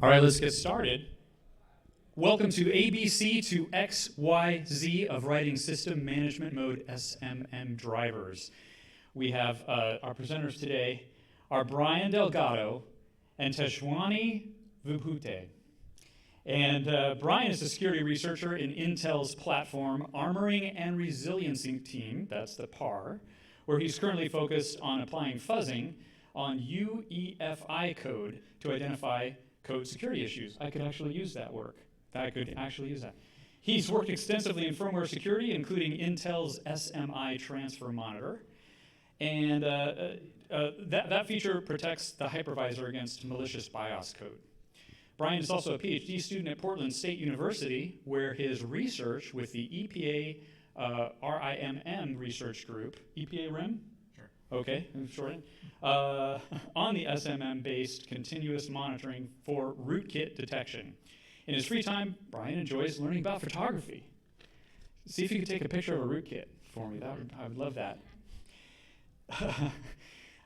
All right, let's get started. Welcome to ABC to XYZ of writing System Management Mode SMM drivers. We have our presenters today are Brian Delgado and Tejaswini Vibhute. And Brian is a security researcher in Intel's platform Armoring and Resiliency team, that's the PAR, where he's currently focused on applying fuzzing on UEFI code to identify code security issues. I could actually use that work. He's worked extensively in firmware security, including Intel's SMI transfer monitor. And that feature protects the hypervisor against malicious BIOS code. Brian is also a PhD student at Portland State University, where his research with the EPA RIMM research group, EPA RIM? Sure. Okay, shorten. On the SMM-based continuous monitoring for rootkit detection. In his free time, Brian enjoys learning about photography. See if you could take a picture of a rootkit for me. I would love that.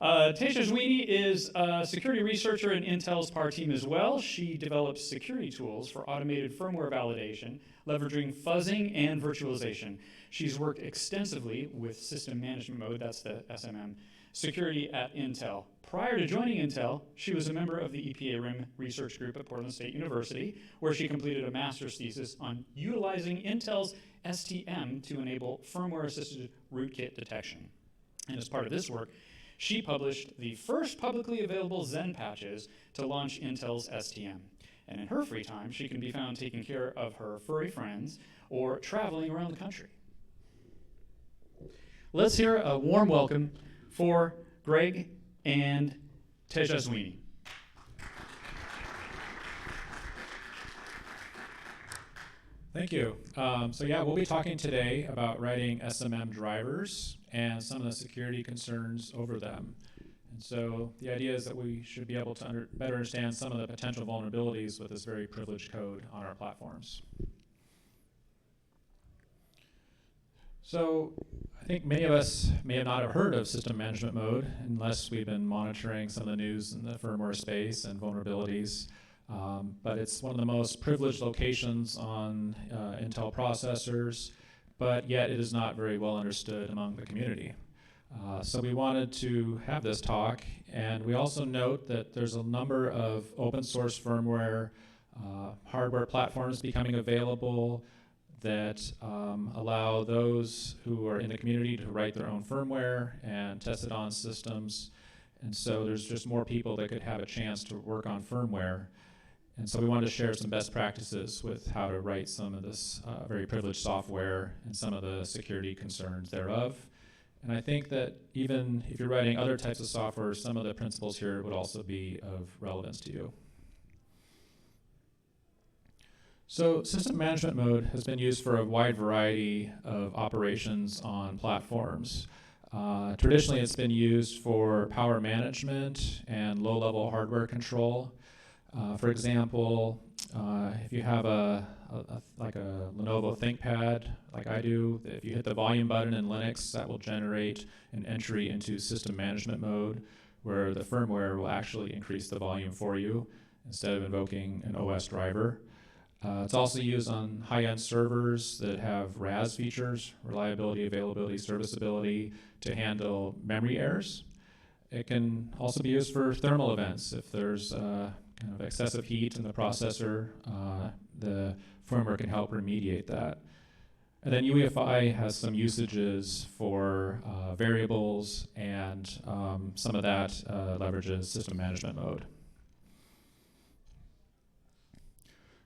Tejaswini is a security researcher in Intel's PAR team as well. She develops security tools for automated firmware validation, leveraging fuzzing and virtualization. She's worked extensively with System Management Mode, that's the SMM, security at Intel. Prior to joining Intel, she was a member of the EPA RIM research group at Portland State University, where she completed a master's thesis on utilizing Intel's STM to enable firmware-assisted rootkit detection. And as part of this work, she published the first publicly available Zen patches to launch Intel's STM. And in her free time, she can be found taking care of her furry friends or traveling around the country. Let's hear a warm welcome for Greg and Tejaswini. Thank you. We'll be talking today about writing SMM drivers and some of the security concerns over them. And so the idea is that we should be able to better understand some of the potential vulnerabilities with this very privileged code on our platforms. So I think many of us may not have heard of System Management Mode unless we've been monitoring some of the news in the firmware space and vulnerabilities. But it's one of the most privileged locations on Intel processors, but yet it is not very well understood among the community. So we wanted to have this talk, and we also note that there's a number of open source firmware hardware platforms becoming available that allow those who are in the community to write their own firmware and test it on systems. And so there's just more people that could have a chance to work on firmware. And so we wanted to share some best practices with how to write some of this very privileged software and some of the security concerns thereof. And I think that even if you're writing other types of software, some of the principles here would also be of relevance to you. So System Management Mode has been used for a wide variety of operations on platforms. Traditionally, it's been used for power management and low-level hardware control. For example, if you have like a Lenovo ThinkPad, like I do, if you hit the volume button in Linux, that will generate an entry into System Management Mode, where the firmware will actually increase the volume for you instead of invoking an OS driver. It's also used on high-end servers that have RAS features, reliability, availability, serviceability, to handle memory errors. It can also be used for thermal events. If there's kind of excessive heat in the processor, the firmware can help remediate that. And then UEFI has some usages for variables, and some of that leverages System Management Mode.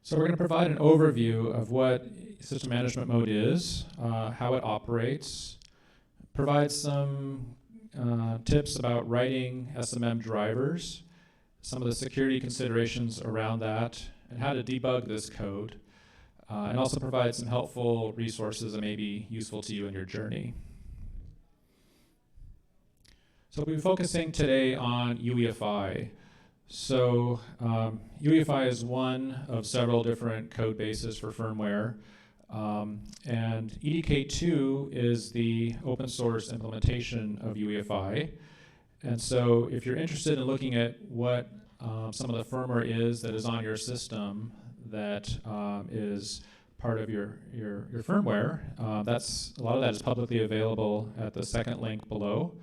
So we're going to provide an overview of what System Management Mode is, how it operates, provide some tips about writing SMM drivers, some of the security considerations around that, and how to debug this code, and also provide some helpful resources that may be useful to you in your journey. So we'll be focusing today on UEFI. So UEFI is one of several different code bases for firmware. And EDK2 is the open source implementation of UEFI. And so if you're interested in looking at what some of the firmware is that is on your system that is part of your firmware. That's a lot of that is publicly available at the second link below.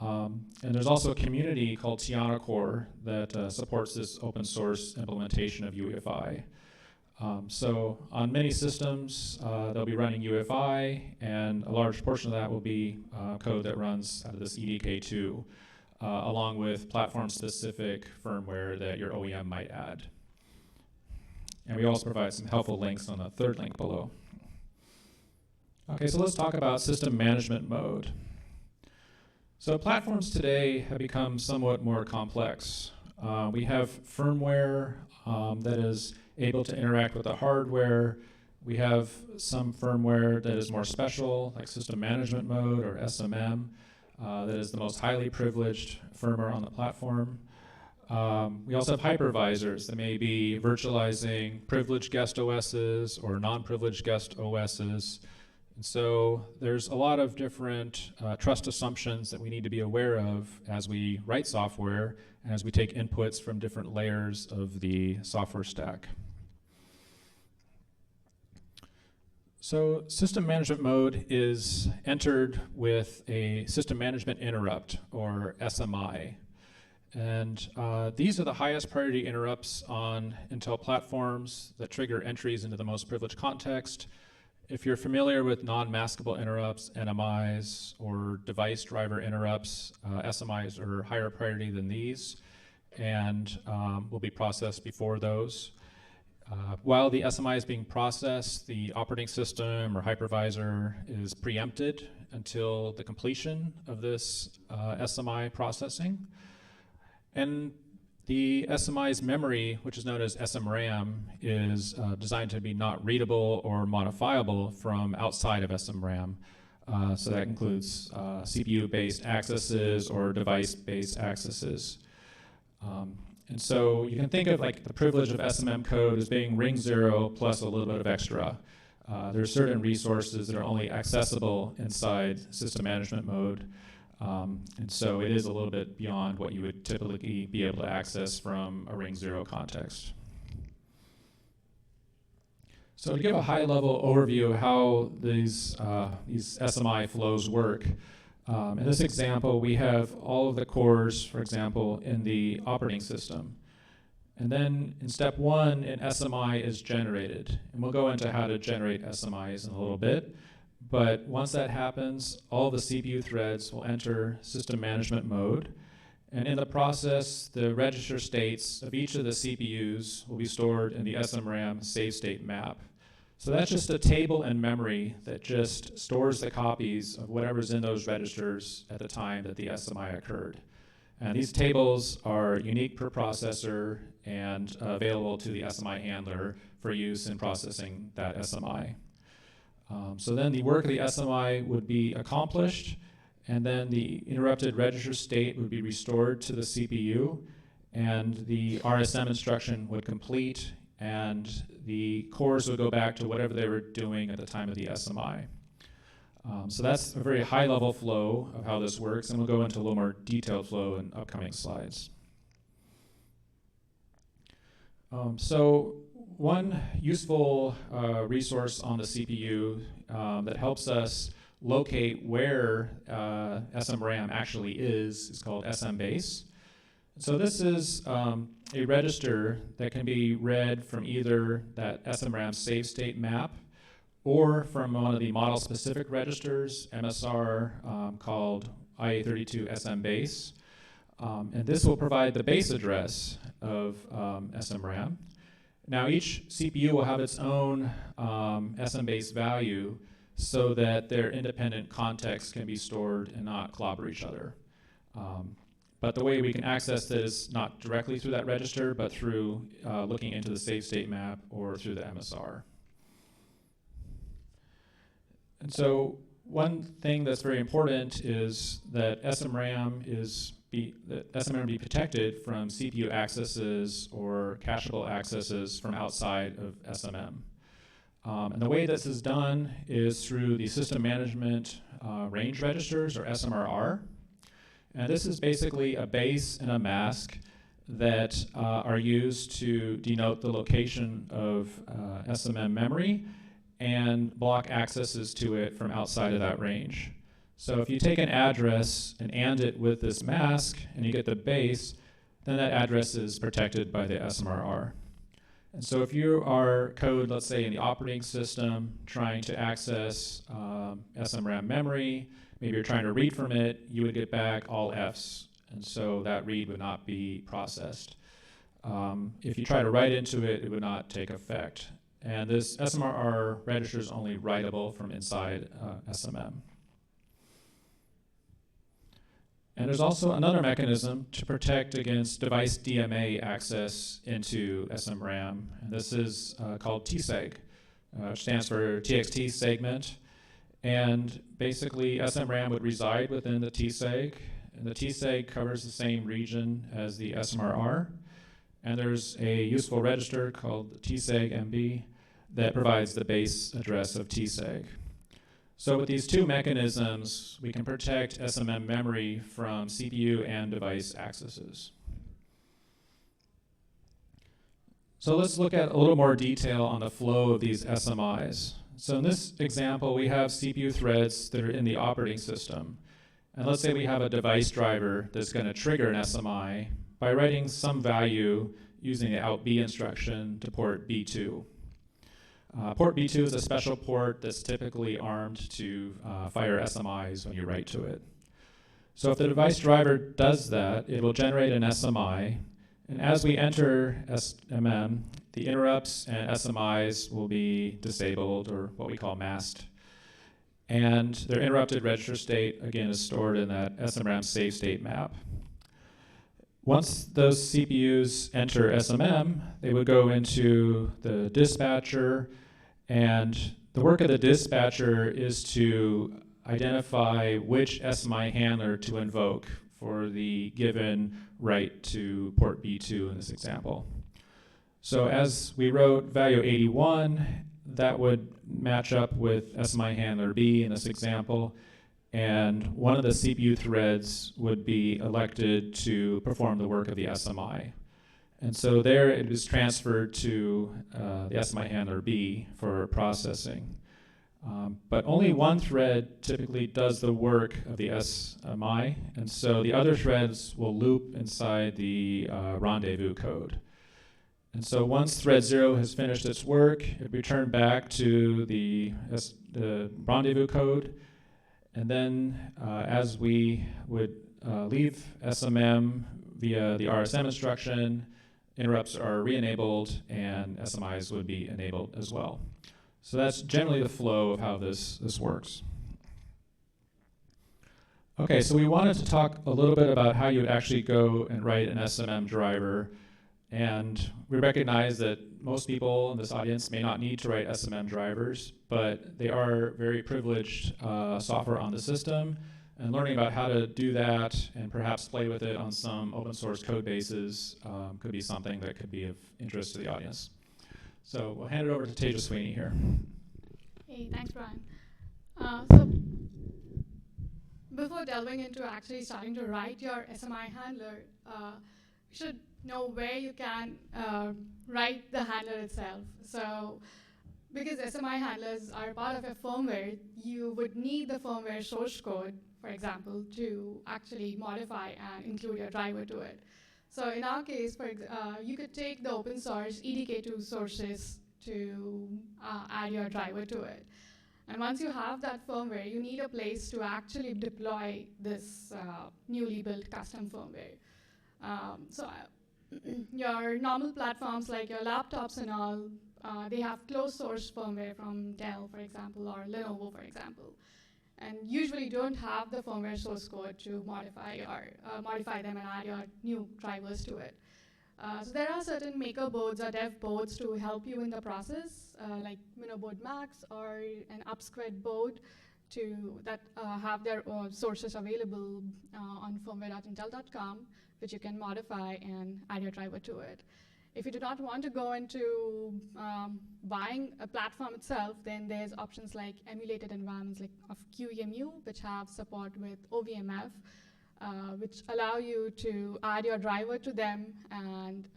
And there's also a community called Tiana Core that supports this open source implementation of UEFI. So on many systems, they'll be running UEFI, and a large portion of that will be code that runs out of this EDK2, along with platform-specific firmware that your OEM might add. And we also provide some helpful links on the third link below. Okay, so let's talk about system management mode. So platforms today have become somewhat more complex. We have firmware that is able to interact with the hardware. We have some firmware that is more special, like system management mode or SMM, that is the most highly privileged firmware on the platform. We also have hypervisors that may be virtualizing privileged guest OSs or non-privileged guest OSs. And so there's a lot of different trust assumptions that we need to be aware of as we write software and as we take inputs from different layers of the software stack. So system management mode is entered with a system management interrupt, or SMI. And these are the highest priority interrupts on Intel platforms that trigger entries into the most privileged context. If you're familiar with non-maskable interrupts, NMIs, or device driver interrupts, SMIs are higher priority than these and will be processed before those. While the SMI is being processed, the operating system or hypervisor is preempted until the completion of this SMI processing. And the SMI's memory, which is known as SMRAM, is designed to be not readable or modifiable from outside of SMRAM. So that includes CPU-based accesses or device-based accesses. And so you can think of like the privilege of SMM code as being ring 0 plus a little bit of extra. There are certain resources that are only accessible inside system management mode. And so it is a little bit beyond what you would typically be able to access from a ring 0 context. So to give a high-level overview of how these SMI flows work, in this example, we have all of the cores, for example, in the operating system. And then in step 1, an SMI is generated. And we'll go into how to generate SMIs in a little bit. But once that happens, all the CPU threads will enter system management mode. And in the process, the register states of each of the CPUs will be stored in the SMRAM save state map. So that's just a table in memory that just stores the copies of whatever's in those registers at the time that the SMI occurred. And these tables are unique per processor and available to the SMI handler for use in processing that SMI. So then the work of the SMI would be accomplished, and then the interrupted register state would be restored to the CPU, and the RSM instruction would complete, and the cores would go back to whatever they were doing at the time of the SMI. So that's a very high-level flow of how this works, and we'll go into a little more detailed flow in upcoming slides. So one useful resource on the CPU that helps us locate where SMRAM actually is called SMBase. So this is a register that can be read from either that SMRAM save state map or from one of the model-specific registers, MSR, called IA32 SMBase. And this will provide the base address of SMRAM. Now each CPU will have its own SMBase value so that their independent contexts can be stored and not clobber each other. But the way we can access this is not directly through that register, but through looking into the save state map or through the MSR. And so one thing that's very important is that SMRAM be protected from CPU accesses or cacheable accesses from outside of SMM. And the way this is done is through the system management range registers, or SMRR. And this is basically a base and a mask that are used to denote the location of SMM memory and block accesses to it from outside of that range. So if you take an address and AND it with this mask and you get the base, then that address is protected by the SMRR. And so if you are code, let's say in the operating system, trying to access SMRAM memory, maybe you're trying to read from it, you would get back all Fs. And so that read would not be processed. If you try to write into it, it would not take effect. And this SMRR register is only writable from inside SMM. And there's also another mechanism to protect against device DMA access into SMRAM. And this is called TSEG, which stands for TXT segment. And basically, SMRAM would reside within the TSEG. And the TSEG covers the same region as the SMRR. And there's a useful register called TSEG MB that provides the base address of TSEG. So with these two mechanisms, we can protect SMM memory from CPU and device accesses. So let's look at a little more detail on the flow of these SMIs. So in this example, we have CPU threads that are in the operating system. And let's say we have a device driver that's going to trigger an SMI by writing some value using the outB instruction to port B2. Port B2 is a special port that's typically armed to fire SMIs when you write to it. So if the device driver does that, it will generate an SMI. And as we enter SMM, the interrupts and SMIs will be disabled, or what we call masked. And their interrupted register state, again, is stored in that SMRAM save state map. Once those CPUs enter SMM, they would go into the dispatcher, and the work of the dispatcher is to identify which SMI handler to invoke for the given write to port B2 in this example. So as we wrote value 81, that would match up with SMI handler B in this example, and one of the CPU threads would be elected to perform the work of the SMI. And so there it is transferred to the SMI handler B for processing. But only one thread typically does the work of the SMI, and so the other threads will loop inside the rendezvous code. And so once thread 0 has finished its work, it returned back to the rendezvous code. And then as we would leave SMM via the RSM instruction, interrupts are re-enabled and SMIs would be enabled as well. So that's generally the flow of how this works. Okay, so we wanted to talk a little bit about how you would actually go and write an SMM driver. And we recognize that most people in this audience may not need to write SMM drivers, but they are very privileged software on the system. And learning about how to do that and perhaps play with it on some open source code bases could be something that could be of interest to the audience. So we'll hand it over to Tejaswini here. Hey, thanks, Brian. So before delving into actually starting to write your SMI handler, you should know where you can write the handler itself. So because SMI handlers are part of a firmware, you would need the firmware source code, for example, to actually modify and include your driver to it. So in our case, you could take the open source EDK2 sources to add your driver to it. And once you have that firmware, you need a place to actually deploy this newly built custom firmware. Your normal platforms like your laptops and all, they have closed source firmware from Dell, for example, or Lenovo, for example. And usually don't have the firmware source code to modify them and add your new drivers to it. So there are certain maker boards or dev boards to help you in the process, like Minoboard Max or an Upsquid board that have their own sources available on firmware.intel.com, which you can modify and add your driver to it. If you do not want to go into buying a platform itself, then there's options like emulated environments like of QEMU, which have support with OVMF. which allow you to add your driver to them, and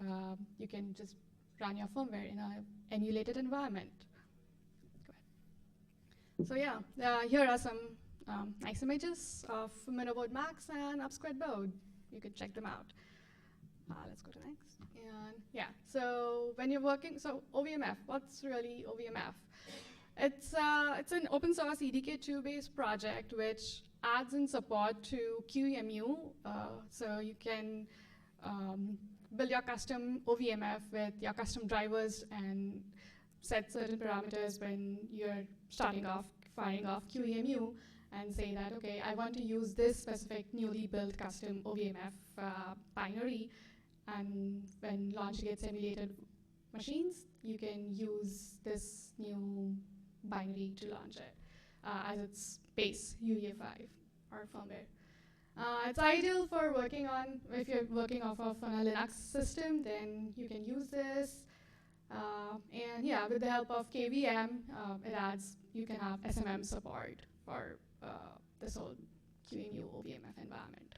you can just run your firmware in an emulated environment. So yeah, here are some nice images of Minoboard Max and Upsquared board. You can check them out. Let's go to next. And yeah, so when you're working, so OVMF, what's really OVMF? It's an open source EDK2 based project which adds in support to QEMU, so you can build your custom OVMF with your custom drivers and set certain parameters when you're starting off, firing off QEMU, and say that, okay, I want to use this specific newly built custom OVMF binary, and when launching its emulated machines, you can use this new binary to launch it as its base UEFI or firmware. It's ideal for working on, if you're working off of a Linux system, then you can use this. And yeah, with the help of KVM, you can have SMM support for this whole QEMU OVMF environment.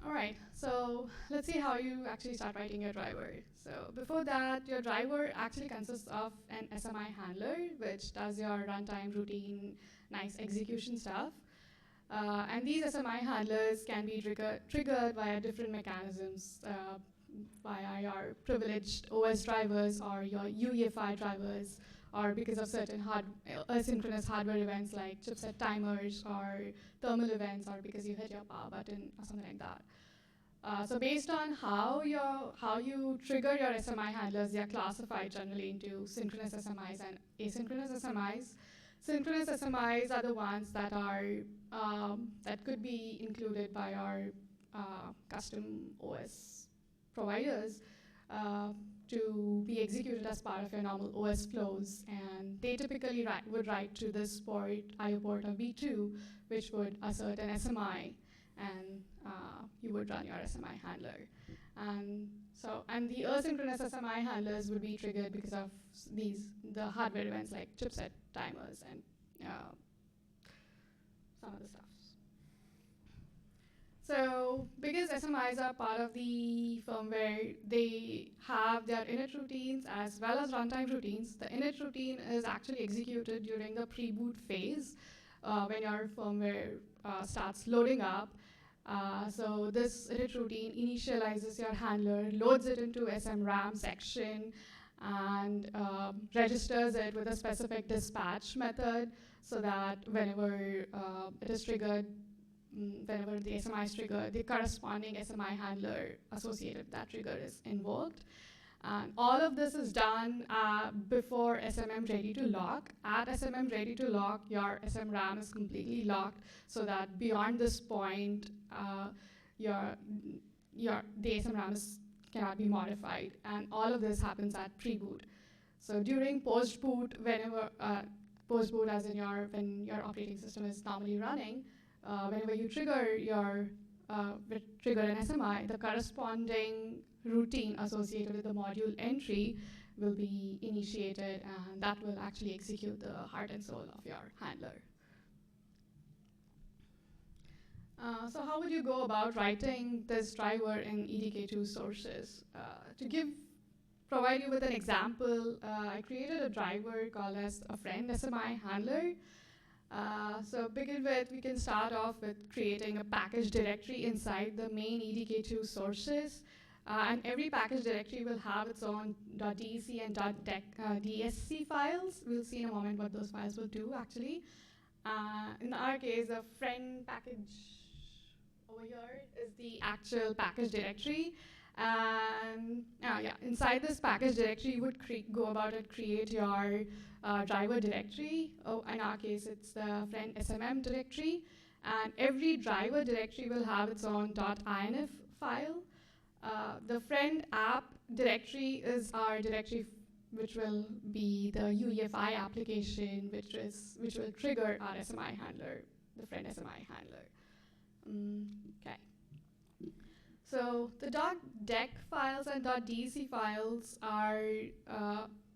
All right, so let's see how you actually start writing your driver. So before that, your driver actually consists of an SMI handler, which does your runtime routine, nice execution stuff. And these SMI handlers can be triggered via different mechanisms, via your privileged OS drivers or your UEFI drivers, or because of certain asynchronous hardware events like chipset timers or thermal events, or because you hit your power button or something like that. So based on how you trigger your SMI handlers, they are classified generally into synchronous SMIs and asynchronous SMIs. Synchronous SMIs are the ones that are that could be included by our custom OS providers to be executed as part of your normal OS flows, and they typically would write to this port, IO port of V2, which would assert an SMI, and you would run your SMI handler. And the asynchronous SMI handlers would be triggered because of the hardware events like chipset timers and some other stuff. So because SMIs are part of the firmware, they have their init routines as well as runtime routines. The init routine is actually executed during the pre-boot phase when your firmware starts loading up. So this init routine initializes your handler, loads it into SMRAM section, and registers it with a specific dispatch method, so that whenever it is triggered, whenever the SMI is triggered, the corresponding SMI handler associated with that trigger is invoked. And all of this is done before SMM ready to lock. At SMM ready to lock, your SMRAM is completely locked, so that beyond this point, the SMRAM cannot be modified. And all of this happens at pre-boot. So during post-boot, post-boot as in when your operating system is normally running, whenever you trigger an SMI, the corresponding routine associated with the module entry will be initiated, and that will actually execute the heart and soul of your handler. So how would you go about writing this driver in EDK2 sources? To provide you with an example, I created a driver called as a friend SMI handler. So begin with, we can start off with creating a package directory inside the main EDK2 sources. And every package directory will have its own .dec and .dsc files. We'll see in a moment what those files will do, actually. In our case, the friend package over here is the actual package directory. And inside this package directory, you would go about and create your driver directory. In our case, it's the friend SMM directory. And every driver directory will have its own .inf file. The friend app directory is our directory which will be the UEFI application, which will trigger our SMI handler, the friend SMI handler. Okay. So the .dec files and .dec files are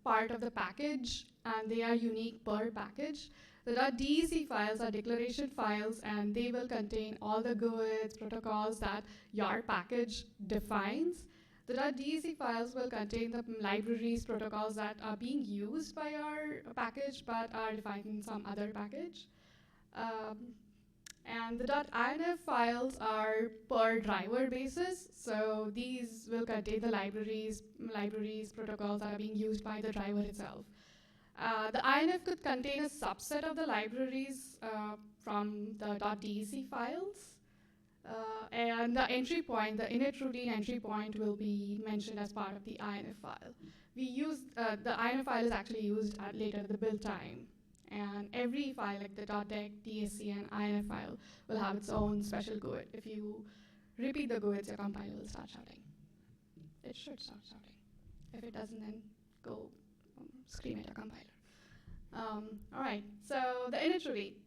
part of the package, and they are unique per package. The .dec files are declaration files, and they will contain all the GUIDs, protocols that your package defines. The .dec files will contain the libraries, protocols that are being used by our package but are defined in some other package. And the .inf files are per driver basis, so these will contain the libraries, protocols that are being used by the driver itself. The INF could contain a subset of the libraries from the .dec files, and the entry point, the init routine entry point, will be mentioned as part of the INF file. We use the INF file is actually used later at the build time. And every file, like the .dec, DSC, and INF file, will have its own special GUID. If you repeat the GUIDs, your compiler will start shouting. It should start shouting. If it doesn't, then go scream at your compiler. All right, so the init routine.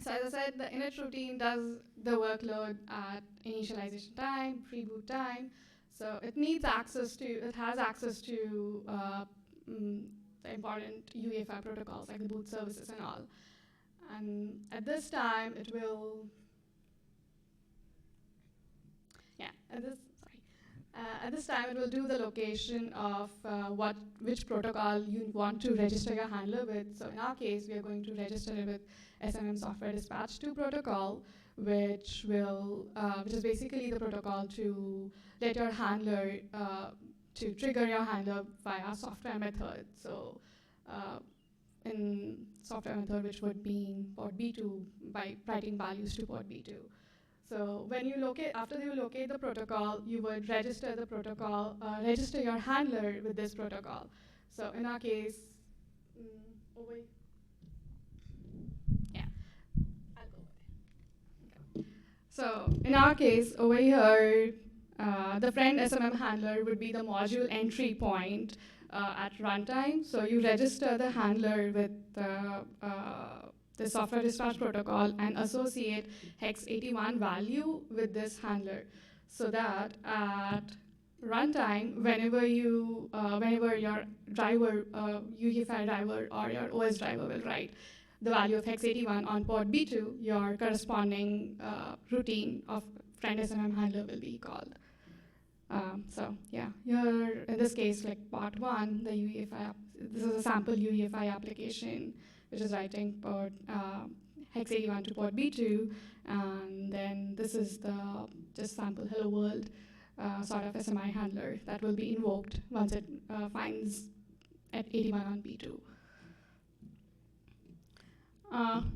So as I said, the init routine does the workload at initialization time, pre-boot time. So it needs access to, it has access to the important UEFI protocols like the boot services and all. And at this time, it will, at this time, it will do the location of which protocol you want to register your handler with. So in our case, we are going to register it with SMM Software Dispatch 2 protocol, which is basically the protocol to let your handler to trigger your handler via software method. So in software method, which would be port B2 by writing values to port B2. So when you locate, after you locate the protocol, you would register the protocol, register your handler with this protocol. So in our case, I'll go with it. Okay. So in our case, over here, the friend SMM handler would be the module entry point at runtime. So you register the handler with the software dispatch protocol and associate hex 81 value with this handler, so that at runtime, whenever your driver, UEFI driver or your OS driver will write the value of hex 81 on port B2, your corresponding routine of friend SMM handler will be called. So yeah, here in this case, like part 1, the UEFI, this is a sample UEFI application, which is writing port hex 81 to port B2, and then this is the just sample hello world sort of SMI handler that will be invoked once it finds at 81 on B2.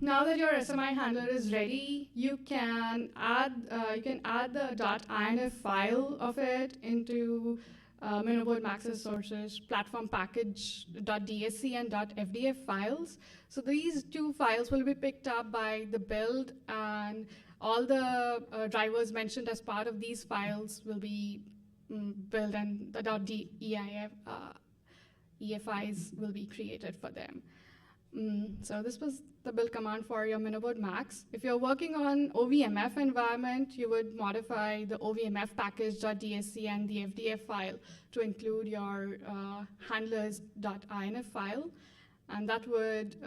Now that your SMI handler is ready, you can add the .inf file of it into Minoboard Max's sources, platform package .dsc and .fdf files. So these two files will be picked up by the build, and all the drivers mentioned as part of these files will be built, and the .efis will be created for them. So this was the build command for your Minoboard Max. If you're working on OVMF environment, you would modify the OVMF package.dsc and the FDF file to include your handlers.inf file. And that would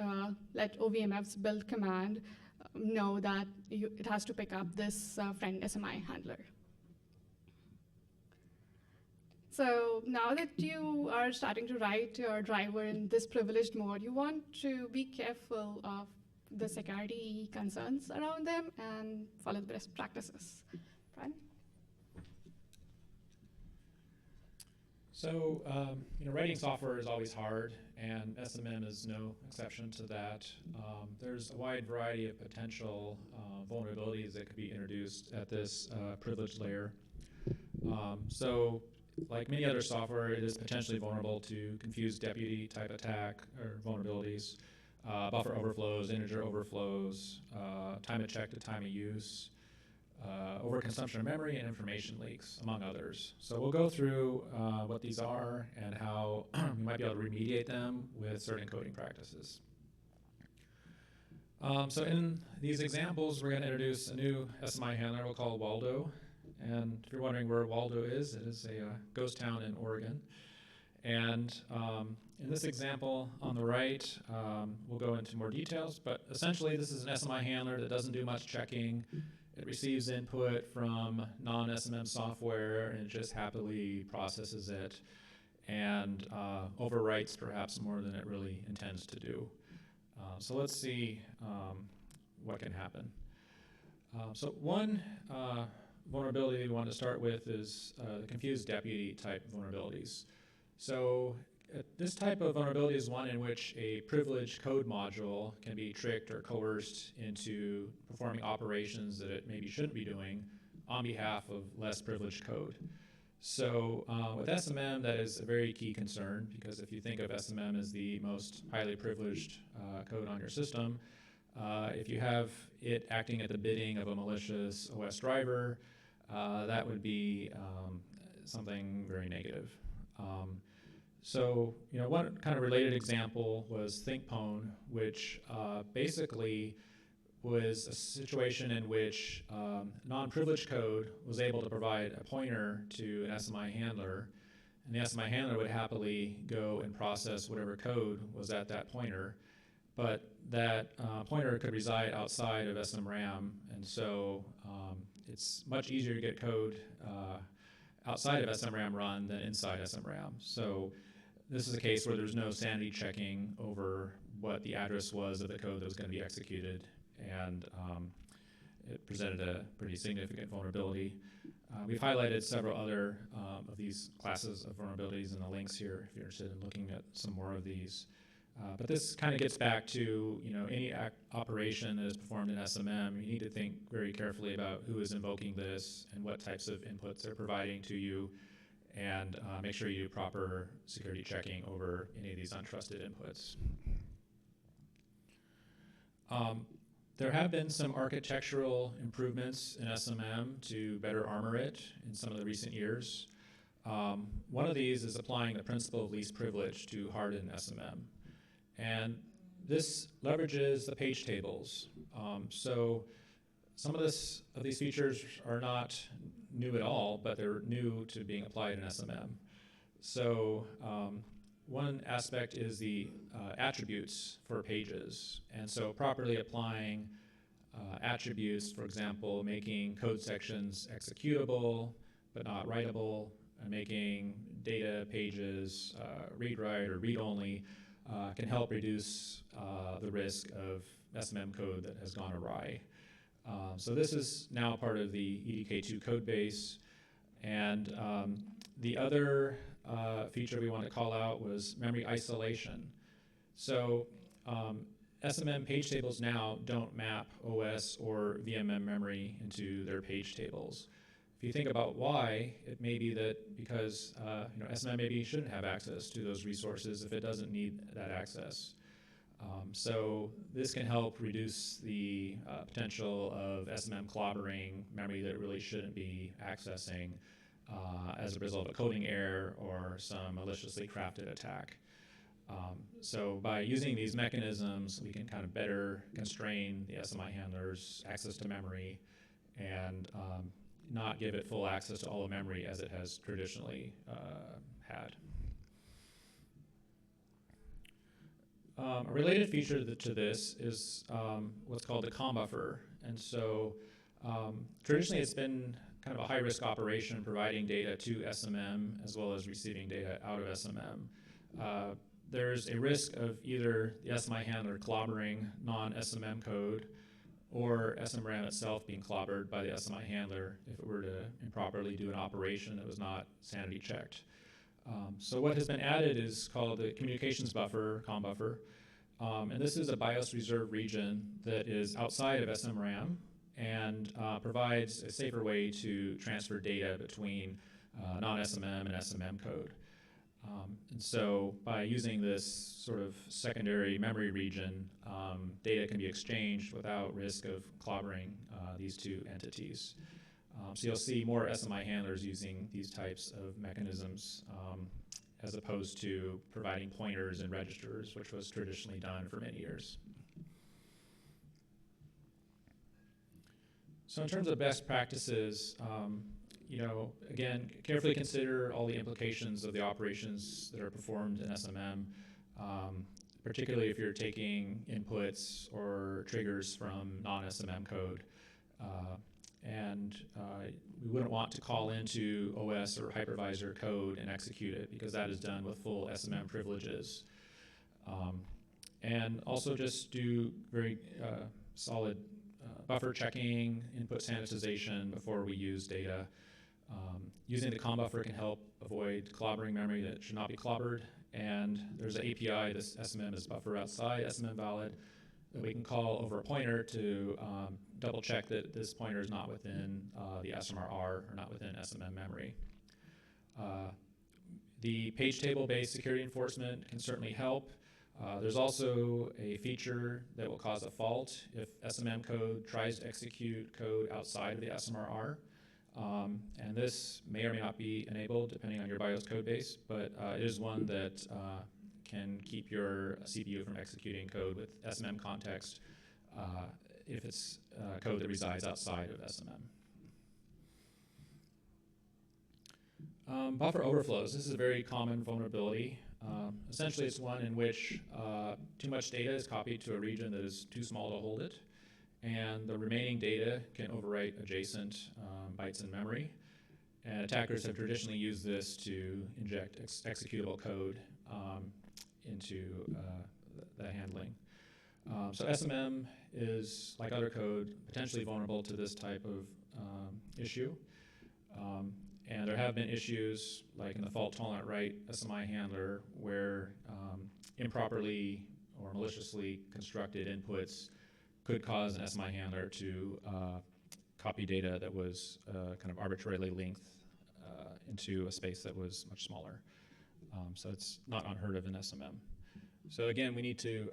let OVMF's build command know that it has to pick up this friend SMI handler. So now that you are starting to write your driver in this privileged mode, you want to be careful of the security concerns around them and follow the best practices. Brian? So, writing software is always hard, and SMM is no exception to that. There's a wide variety of potential vulnerabilities that could be introduced at this privileged layer. So, like many other software, it is potentially vulnerable to confused deputy type attack or vulnerabilities, buffer overflows, integer overflows, time of check to time of use, overconsumption of memory, and information leaks, among others. So we'll go through what these are and how we might be able to remediate them with certain coding practices. So in these examples, we're going to introduce a new SMI handler we'll call Waldo. And if you're wondering where Waldo is, it is a ghost town in Oregon. And in this example on the right, we'll go into more details, but essentially this is an SMI handler that doesn't do much checking. It receives input from non-SMM software and it just happily processes it and overwrites perhaps more than it really intends to do. So let's see what can happen. So one vulnerability we want to start with is the confused deputy type vulnerabilities. So this type of vulnerability is one in which a privileged code module can be tricked or coerced into performing operations that it maybe shouldn't be doing on behalf of less privileged code. So with SMM, that is a very key concern, because if you think of SMM as the most highly privileged code on your system, if you have it acting at the bidding of a malicious OS driver, that would be something very negative. So, one kind of related example was ThinkPwn, which basically was a situation in which non-privileged code was able to provide a pointer to an SMI handler, and the SMI handler would happily go and process whatever code was at that pointer, but that pointer could reside outside of SMRAM, and so it's much easier to get code outside of SMRAM run than inside SMRAM. So this is a case where there's no sanity checking over what the address was of the code that was going to be executed, and it presented a pretty significant vulnerability. We've highlighted several other of these classes of vulnerabilities in the links here if you're interested in looking at some more of these. But this kind of gets back to any operation that is performed in SMM. You need to think very carefully about who is invoking this and what types of inputs they're providing to you, and make sure you do proper security checking over any of these untrusted inputs. There have been some architectural improvements in SMM to better armor it in some of the recent years. One of these is applying the principle of least privilege to harden SMM. And this leverages the page tables. So some of these features are not new at all, but they're new to being applied in SMM. So one aspect is the attributes for pages. And so properly applying attributes, for example, making code sections executable but not writable, and making data pages read-write or read-only, can help reduce the risk of SMM code that has gone awry. So this is now part of the EDK2 code base. And the other feature we want to call out was memory isolation. So SMM page tables now don't map OS or VMM memory into their page tables. If you think about why, it may be that because SMM maybe shouldn't have access to those resources if it doesn't need that access. So this can help reduce the potential of SMM clobbering memory that it really shouldn't be accessing as a result of a coding error or some maliciously crafted attack. So by using these mechanisms, we can kind of better constrain the SMI handler's access to memory and not give it full access to all the memory as it has traditionally had. A related feature to this is what's called the COM buffer. And so traditionally it's been kind of a high-risk operation providing data to SMM as well as receiving data out of SMM. There's a risk of either the SMI handler clobbering non-SMM code or SMRAM itself being clobbered by the SMI handler if it were to improperly do an operation that was not sanity checked. So what has been added is called the communications buffer, COM buffer, and this is a BIOS reserved region that is outside of SMRAM and provides a safer way to transfer data between non-SMM and SMM code. And so by using this sort of secondary memory region, data can be exchanged without risk of clobbering these two entities. So you'll see more SMI handlers using these types of mechanisms as opposed to providing pointers and registers, which was traditionally done for many years. So in terms of best practices, again, carefully consider all the implications of the operations that are performed in SMM, particularly if you're taking inputs or triggers from non-SMM code. We wouldn't want to call into OS or hypervisor code and execute it, because that is done with full SMM privileges. And also just do very solid buffer checking, input sanitization before we use data. Using the COM buffer can help avoid clobbering memory that should not be clobbered. And there's an API, this SMM is buffer outside SMM valid, that we can call over a pointer to double check that this pointer is not within the SMRR or not within SMM memory. The page table-based security enforcement can certainly help. There's also a feature that will cause a fault if SMM code tries to execute code outside of the SMRR. And this may or may not be enabled depending on your BIOS code base, but it is one that can keep your CPU from executing code with SMM context if it's code that resides outside of SMM. Buffer overflows. This is a very common vulnerability. Essentially, it's one in which too much data is copied to a region that is too small to hold it, and the remaining data can overwrite adjacent bytes in memory. And attackers have traditionally used this to inject executable code into the handling. So SMM is, like other code, potentially vulnerable to this type of issue. And there have been issues, like in the fault-tolerant write SMI handler, where improperly or maliciously constructed inputs could cause an SMI handler to copy data that was kind of arbitrarily linked into a space that was much smaller. So it's not unheard of in SMM. So again, we need to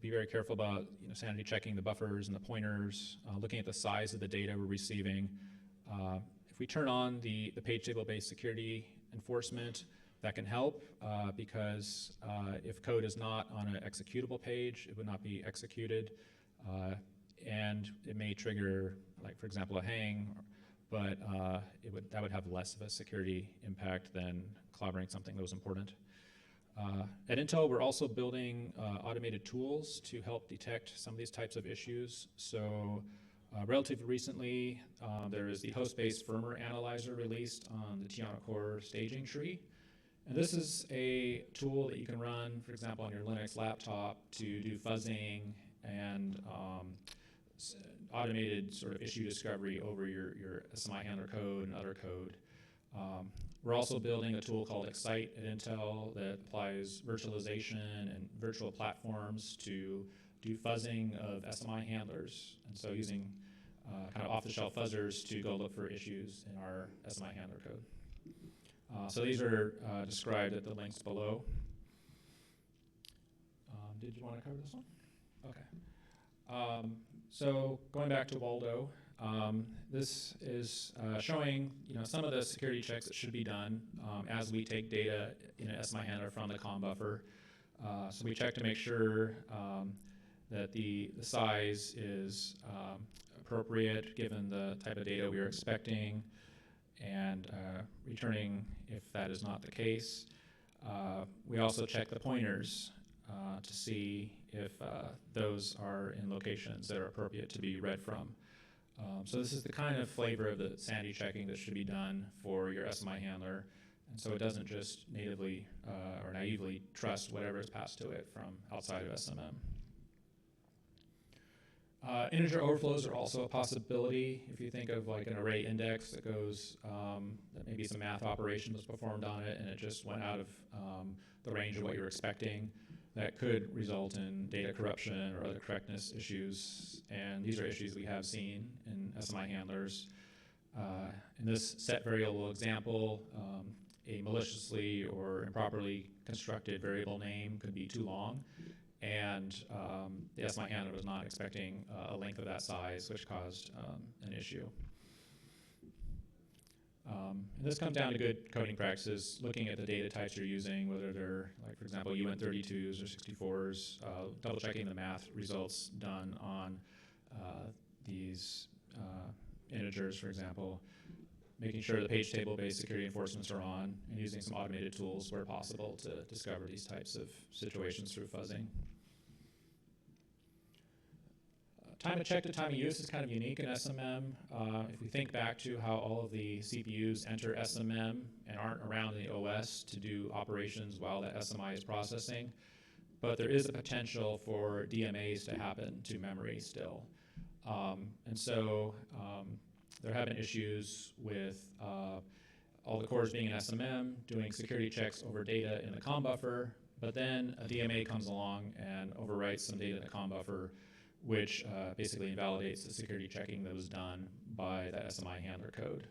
be very careful about sanity checking the buffers and the pointers, looking at the size of the data we're receiving. If we turn on the page table-based security enforcement, that can help because if code is not on an executable page, it would not be executed. And it may trigger, like for example, a hang, but that would have less of a security impact than clobbering something that was important. At Intel, we're also building automated tools to help detect some of these types of issues. So relatively recently, there is the host-based firmware analyzer released on the Tiana Core staging tree. And this is a tool that you can run, for example, on your Linux laptop to do fuzzing and automated sort of issue discovery over your SMI handler code and other code. We're also building a tool called Excite at Intel that applies virtualization and virtual platforms to do fuzzing of SMI handlers. And so using kind of off-the-shelf fuzzers to go look for issues in our SMI handler code. So these are described at the links below. Did you want to cover this one? Okay. So going back to Waldo, this is showing some of the security checks that should be done as we take data in an SMI handler from the COM buffer. So we check to make sure that the size is appropriate given the type of data we are expecting, and returning if that is not the case. We also check the pointers to see if those are in locations that are appropriate to be read from. So this is the kind of flavor of the sanity checking that should be done for your SMI handler, and so it doesn't just natively or naively trust whatever is passed to it from outside of SMM. Integer overflows are also a possibility. If you think of like an array index that goes, that maybe some math operation was performed on it and it just went out of the range of what you're expecting, that could result in data corruption or other correctness issues. And these are issues we have seen in SMI handlers. In this set variable example, a maliciously or improperly constructed variable name could be too long, and the SMI handler was not expecting a length of that size, which caused an issue. And this comes down to good coding practices, looking at the data types you're using, whether they're, like, for example, UN32s or 64s, double checking the math results done on these integers, for example, making sure the page table-based security enforcements are on, and using some automated tools where possible to discover these types of situations through fuzzing. Time of check to time of use is kind of unique in SMM. If we think back to how all of the CPUs enter SMM and aren't around in the OS to do operations while that SMI is processing, but there is a potential for DMAs to happen to memory still. And so there have been issues with all the cores being in SMM, doing security checks over data in the COM buffer, but then a DMA comes along and overwrites some data in the COM buffer, which basically invalidates the security checking that was done by that SMI handler code.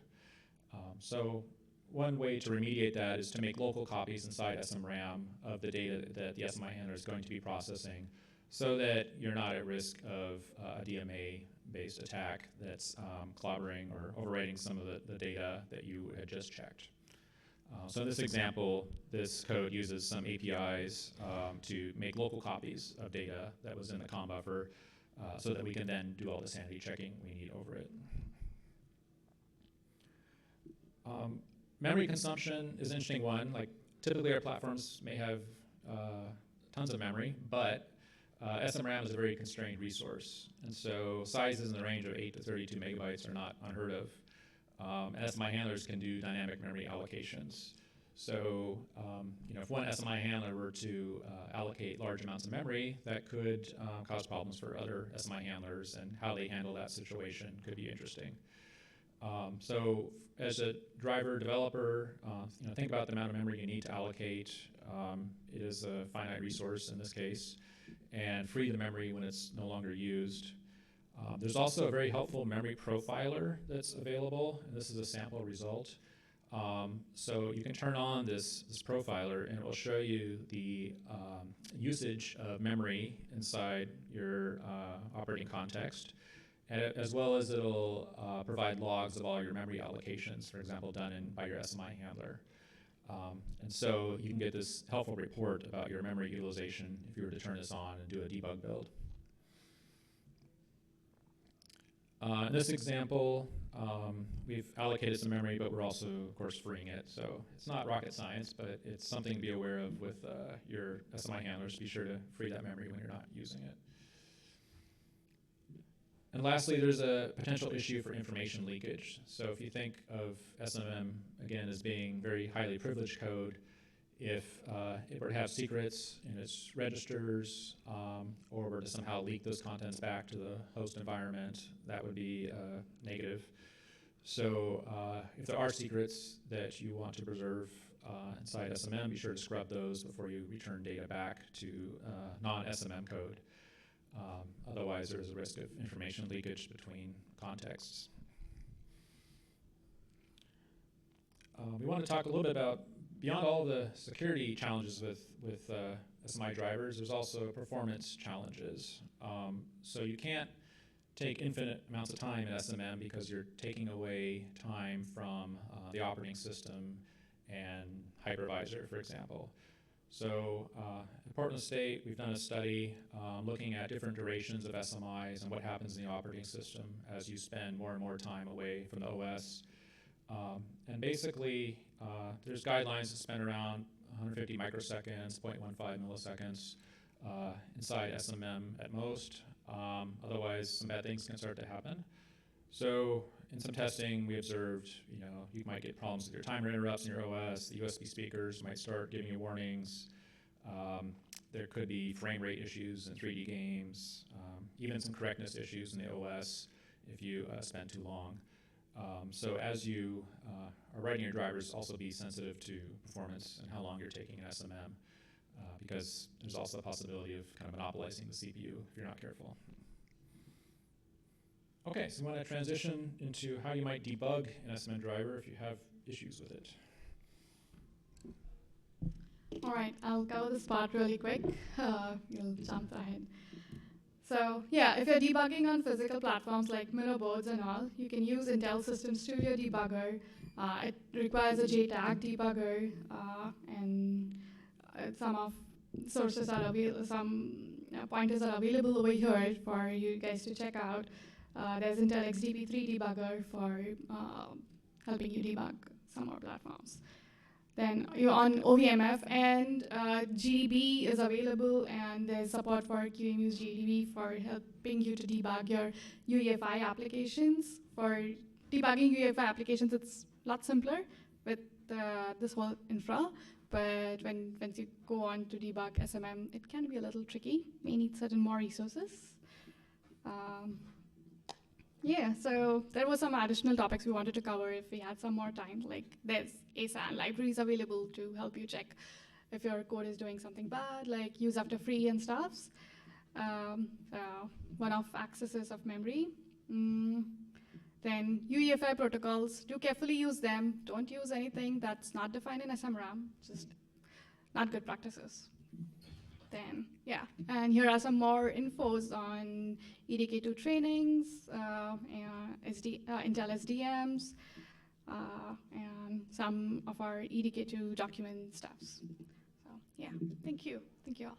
So one way to remediate that is to make local copies inside SMRAM of the data that the SMI handler is going to be processing, so that you're not at risk of a DMA-based attack that's clobbering or overwriting some of the data that you had just checked. So in this example, this code uses some APIs to make local copies of data that was in the COM buffer, so that we can then do all the sanity checking we need over it. Memory consumption is an interesting one. Like, typically our platforms may have tons of memory, but SMRAM is a very constrained resource. And so sizes in the range of 8 to 32 megabytes are not unheard of. And SMI handlers can do dynamic memory allocations. So if one SMI handler were to allocate large amounts of memory, that could cause problems for other SMI handlers, and how they handle that situation could be interesting. So as a driver developer, think about the amount of memory you need to allocate. It is a finite resource in this case, and free the memory when it's no longer used. There's also a very helpful memory profiler that's available, and this is a sample result. So you can turn on this profiler, and it will show you the usage of memory inside your operating context, as well as it'll provide logs of all your memory allocations, for example, done by your SMI handler. And so you can get this helpful report about your memory utilization if you were to turn this on and do a debug build. In this example, we've allocated some memory, but we're also, of course, freeing it. So it's not rocket science, but it's something to be aware of with your SMI handlers. Be sure to free that memory when you're not using it. And lastly, there's a potential issue for information leakage. So if you think of SMM, again, as being very highly privileged code, if it were to have secrets in its registers, or were to somehow leak those contents back to the host environment, that would be negative. So if there are secrets that you want to preserve inside SMM, be sure to scrub those before you return data back to non-SMM code. Otherwise, there is a risk of information leakage between contexts. We want to talk a little bit about, beyond all the security challenges with SMI drivers, there's also performance challenges. So you can't take infinite amounts of time in SMM because you're taking away time from the operating system and hypervisor, for example. So at Portland State, we've done a study looking at different durations of SMIs and what happens in the operating system as you spend more and more time away from the OS. And basically, there's guidelines to spend around 150 microseconds, 0.15 milliseconds inside SMM at most. Otherwise, some bad things can start to happen. So in some testing, we observed, you might get problems with your timer interrupts in your OS. The USB speakers might start giving you warnings. There could be frame rate issues in 3D games, even some correctness issues in the OS if you spend too long. So as you are writing your drivers, also be sensitive to performance and how long you're taking in SMM, because there's also the possibility of kind of monopolizing the CPU if you're not careful. Okay, so we want to transition into how you might debug an SMM driver if you have issues with it. All right, I'll cover this part really quick. You'll jump ahead. So yeah, if you're debugging on physical platforms like Minnow boards and all, you can use Intel System Studio Debugger. It requires a JTAG debugger, and some of sources are available, some pointers are available over here for you guys to check out. There's Intel XDP3 debugger for helping you debug some more platforms. Then you're on OVMF, and GDB is available, and there's support for QEMU's GDB for helping you to debug your UEFI applications. For debugging UEFI applications, it's a lot simpler with this whole infra, but once you go on to debug SMM, it can be a little tricky. May need certain more resources. Yeah, so there were some additional topics we wanted to cover if we had some more time. Like there's ASAN libraries available to help you check if your code is doing something bad, like use after free and stuffs. One-off accesses of memory. Then UEFI protocols, do carefully use them. Don't use anything that's not defined in SMRAM, just not good practices. Then, yeah, and here are some more infos on EDK2 trainings, Intel SDMs, and some of our EDK2 document stuffs. So, yeah, thank you. Thank you all.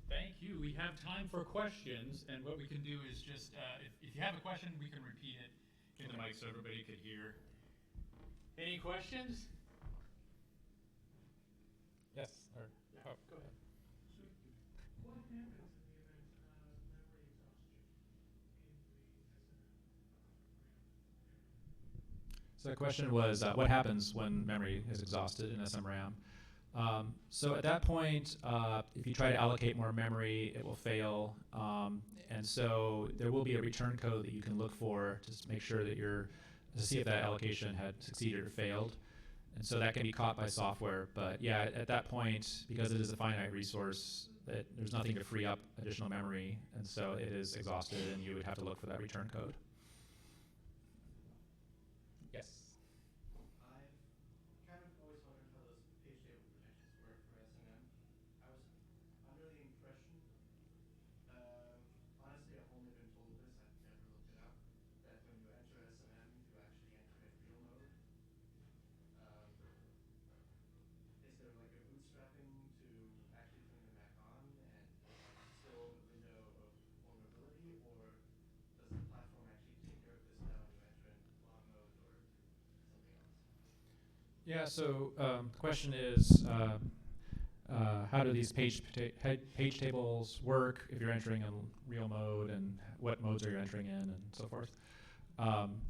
Thank you. We have time for questions, and what we can do is just, if you have a question, we can repeat it in the mic so everybody could hear. Any questions? Yes. Or, oh, go ahead. So what happens in the event of memory exhaustion in the So the question was, what happens when memory is exhausted in SMRAM? So at that point, if you try to allocate more memory, it will fail. And so there will be a return code that you can look for to make sure that to see if that allocation had succeeded or failed. And so that can be caught by software. But yeah, at that point, because it is a finite resource, there's nothing to free up additional memory. And so it is exhausted, and you would have to look for that return code. Yes. I've kind of always wondered how those page table protections work for SMM. I was under the impression, honestly, I've only been told this, I've never looked it up, that when you enter SMM, you actually enter in real mode. Is there like a bootstrapping to actually turn them back on, and still a window of vulnerability, or does the platform actually take care of this now when you enter in log mode or something else? Yeah, so the question is, how do these page tables work if you're entering in real mode, and what modes are you entering in, and so forth?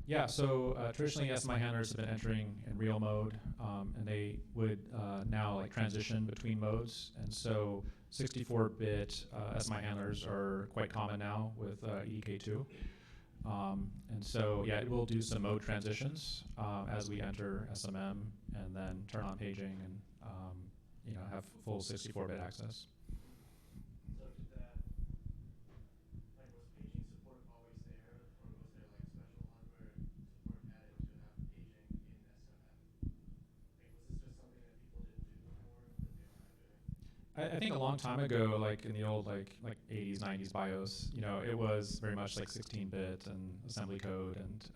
Yeah, so traditionally SMI handlers have been entering in real mode, and they would now like transition between modes, and so 64-bit SMI handlers are quite common now with EDK2. And so, yeah, it will do some mode transitions as we enter SMM, and then turn on paging, and have full 64-bit access. So did that, like, was paging support always there, or was there like special hardware support added to have paging in SMM? Like, was this just something that people didn't do before that they are now doing? I think a long time ago, like in the old like 80s, 90s BIOS, it was very much like 16-bit and assembly code, and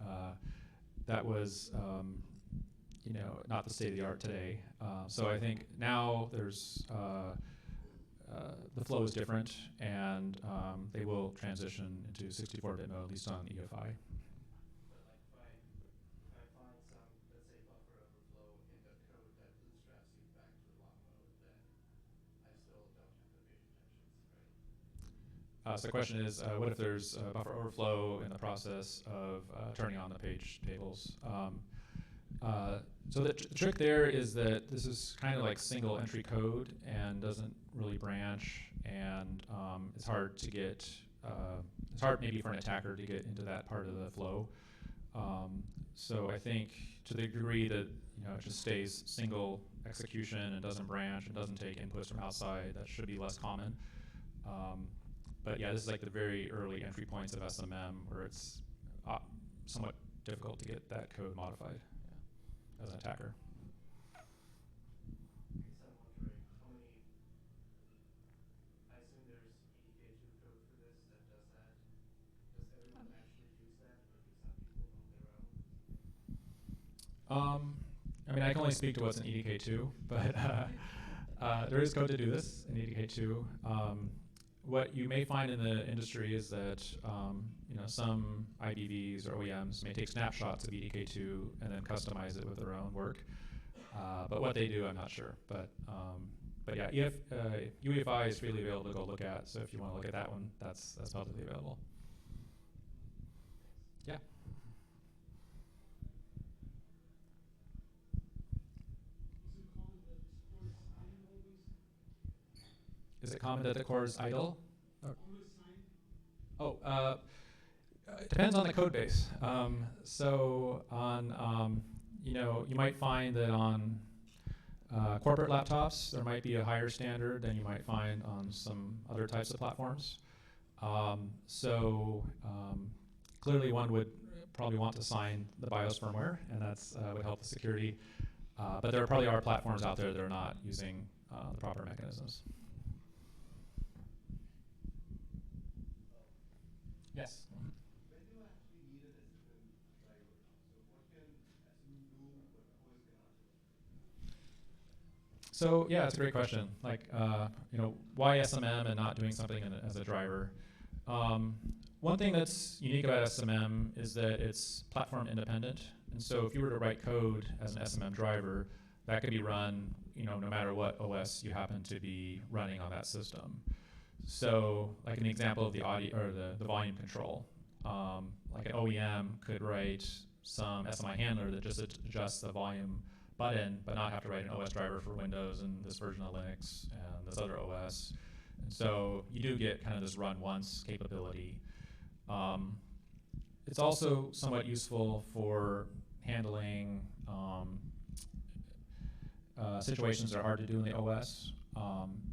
that was not the state of the art today. So I think now there's the flow is different, and they will transition into 64-bit mode, at least on EFI. But like if I find some, let's say, buffer overflow in the code that bootstraps you back to the log mode, then I still don't have the page protections, right? So the question is, what if there's buffer overflow in the process of turning on the page tables? So the trick there is that this is kind of like single entry code and doesn't really branch, and it's hard to get, it's hard maybe for an attacker to get into that part of the flow. So I think to the degree that it just stays single execution and doesn't branch and doesn't take inputs from outside, that should be less common. But yeah, this is like the very early entry points of SMM where it's somewhat difficult to get that code modified as an attacker. I guess I'm wondering how many, I assume there's EDK2 code for this that does that. Does everyone actually use that, or do some people know their own? I mean, I can only speak to what's in EDK2, but There is code to do this in EDK2. What you may find in the industry is that some IDVs or OEMs may take snapshots of EDK2 and then customize it with their own work. But what they do, I'm not sure. But yeah, UEFI is freely available to go look at. So if you want to look at that one, that's publicly available. Yeah. Is it common that this core is idle always? Is it common that the core is idle? Always signed? It depends on the code base. So on, you might find that on corporate laptops, there might be a higher standard than you might find on some other types of platforms. Clearly one would probably want to sign the BIOS firmware, and that's would help with security. But there probably are platforms out there that are not using the proper mechanisms. Yes. When do you actually need an SMM driver? So what can SMM do but OS cannot do? So yeah, it's a great question. Like, why SMM and not doing something as a driver? One thing that's unique about SMM is that it's platform independent. And so if you were to write code as an SMM driver, that could be run, no matter what OS you happen to be running on that system. So like an example of the audio or the volume control, like an OEM could write some SMI handler that just adjusts the volume button, but not have to write an OS driver for Windows and this version of Linux and this other OS. And so you do get kind of this run once capability. It's also somewhat useful for handling situations that are hard to do in the OS.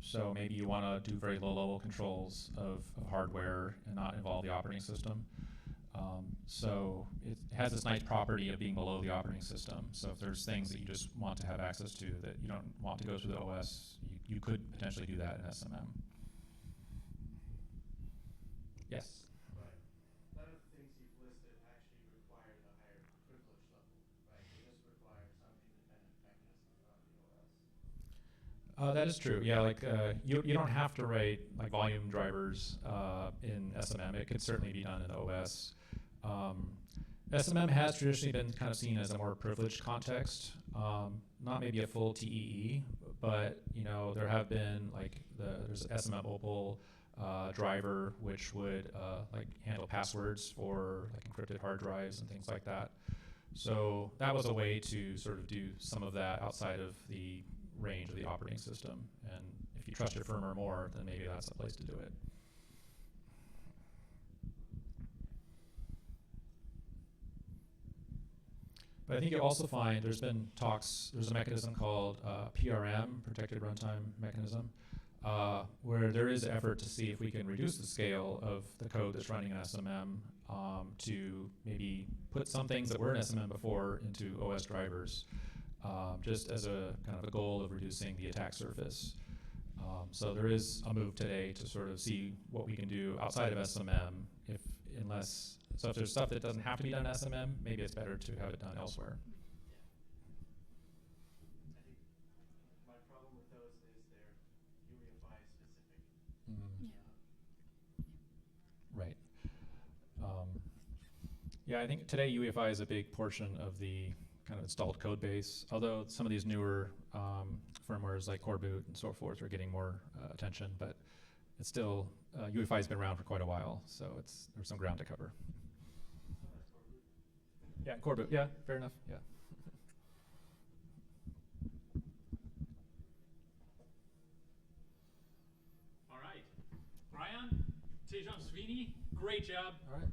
So maybe you want to do very low-level controls of hardware and not involve the operating system. So it has this nice property of being below the operating system. So if there's things that you just want to have access to that you don't want to go through the OS, you could potentially do that in SMM. Yes? Right. None of the things you've listed actually require the higher privilege level, right? They just require some independent mechanism from the OS. That is true. Yeah, like you don't have to write like volume drivers in SMM. It could certainly be done in the OS. SMM has traditionally been kind of seen as a more privileged context, not maybe a full TEE, but there have been there's SMM Opal driver which would like handle passwords for like encrypted hard drives and things like that. So that was a way to sort of do some of that outside of the range of the operating system. And if you trust your firmware more, then maybe that's a place to do it. But I think you'll also find there's been talks, there's a mechanism called PRM, Protected Runtime Mechanism, where there is effort to see if we can reduce the scale of the code that's running in SMM to maybe put some things that were in SMM before into OS drivers, just as a kind of a goal of reducing the attack surface. So there is a move today to sort of see what we can do outside of SMM, so if there's stuff that doesn't have to be done in SMM, maybe it's better to have it done elsewhere. I think my problem with those is they're UEFI specific. Right. Yeah, I think today UEFI is a big portion of the kind of installed code base, although some of these newer firmwares like Core Boot and so forth are getting more attention, but it's still, UEFI has been around for quite a while, so there's some ground to cover. Yeah, Core Boot, yeah, fair enough, yeah. All right. Ryan, Tejaswini, great job. All right.